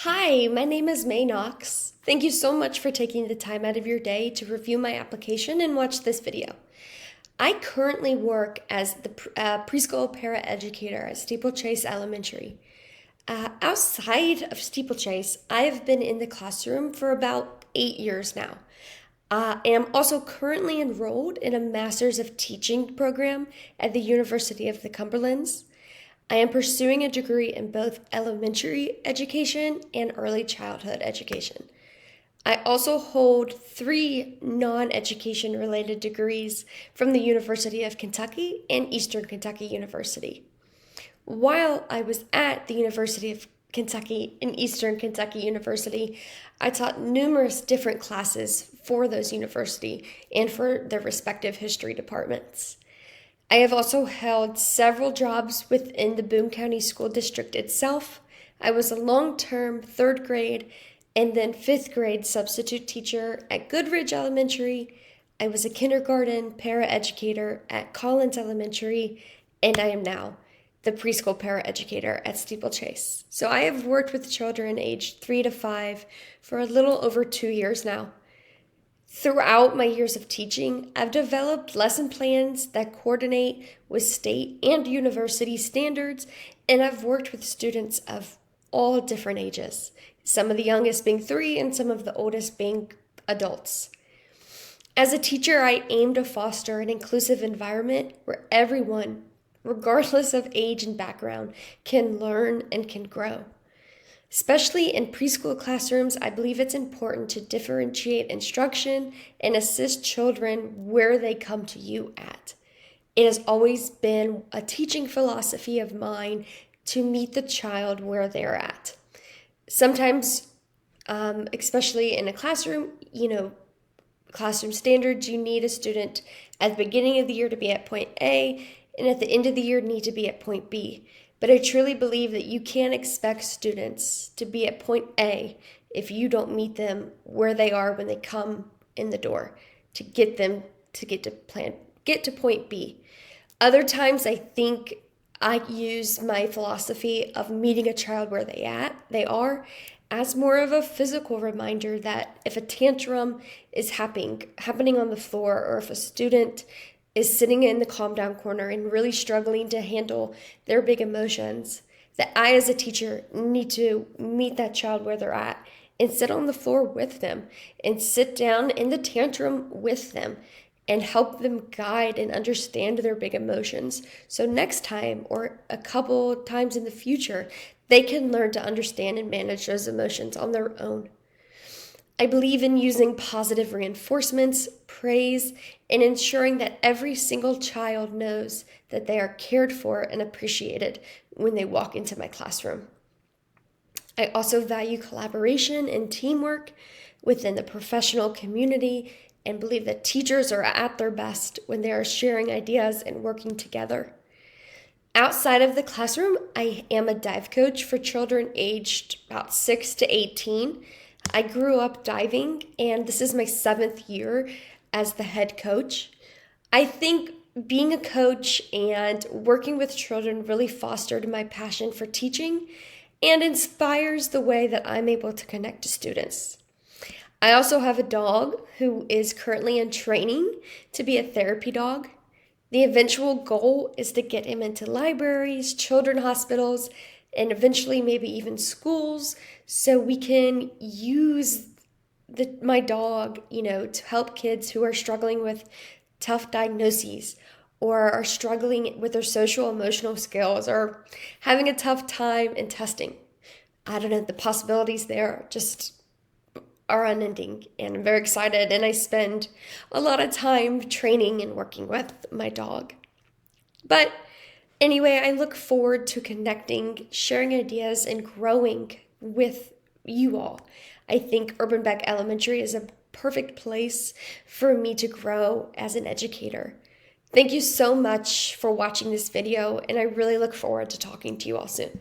Hi, my name is Knox. Thank you so much for taking the time out of your day to review my application and watch this video. I currently work as the preschool paraeducator at Steeplechase Elementary. Outside of Steeplechase, I've been in the classroom for about 8 years now. I am also currently enrolled in a Master's of Teaching program at the University of the Cumberlands. I am pursuing a degree in both elementary education and early childhood education. I also hold 3 non-education related degrees from the University of Kentucky and Eastern Kentucky University. While I was at the University of Kentucky and Eastern Kentucky University, I taught numerous different classes for those universities and for their respective history departments. I have also held several jobs within the Boone County School District itself. I was a long-term 3rd grade and then 5th grade substitute teacher at Goodridge Elementary. I was a kindergarten paraeducator at Collins Elementary, and I am now the preschool paraeducator at Steeplechase. So I have worked with children aged 3 to 5 for a little over 2 years now. Throughout my years of teaching, I've developed lesson plans that coordinate with state and university standards, and I've worked with students of all different ages, some of the youngest being 3 and some of the oldest being adults. As a teacher, I aim to foster an inclusive environment where everyone, regardless of age and background, can learn and can grow. Especially in preschool classrooms, I believe it's important to differentiate instruction and assist children where they come to you at. It has always been a teaching philosophy of mine to meet the child where they're at. Sometimes, especially in a classroom, classroom standards, you need a student at the beginning of the year to be at point A, and at the end of the year need to be at point B. But I truly believe that you can't expect students to be at point A if you don't meet them where they are when they come in the door to get them to get to point B. Other times I think I use my philosophy of meeting a child where they are as more of a physical reminder that if a tantrum is happening on the floor, or if a student is sitting in the calm down corner and really struggling to handle their big emotions, that I as a teacher need to meet that child where they're at and sit on the floor with them and sit down in the tantrum with them and help them guide and understand their big emotions. So next time, or a couple times in the future, they can learn to understand and manage those emotions on their own. I believe in using positive reinforcements, praise, and ensuring that every single child knows that they are cared for and appreciated when they walk into my classroom. I also value collaboration and teamwork within the professional community and believe that teachers are at their best when they are sharing ideas and working together. Outside of the classroom, I am a dive coach for children aged about 6 to 18. I grew up diving, and this is my 7th year as the head coach. I think being a coach and working with children really fostered my passion for teaching and inspires the way that I'm able to connect to students. I also have a dog who is currently in training to be a therapy dog. The eventual goal is to get him into libraries, children's hospitals, and eventually maybe even schools, so we can use my dog, to help kids who are struggling with tough diagnoses or are struggling with their social emotional skills or having a tough time in testing. I don't know, the possibilities there just are unending, and I'm very excited, and I spend a lot of time training and working with my dog. But anyway, I look forward to connecting, sharing ideas, and growing with you all. I think Erpenbeck Elementary is a perfect place for me to grow as an educator. Thank you so much for watching this video, and I really look forward to talking to you all soon.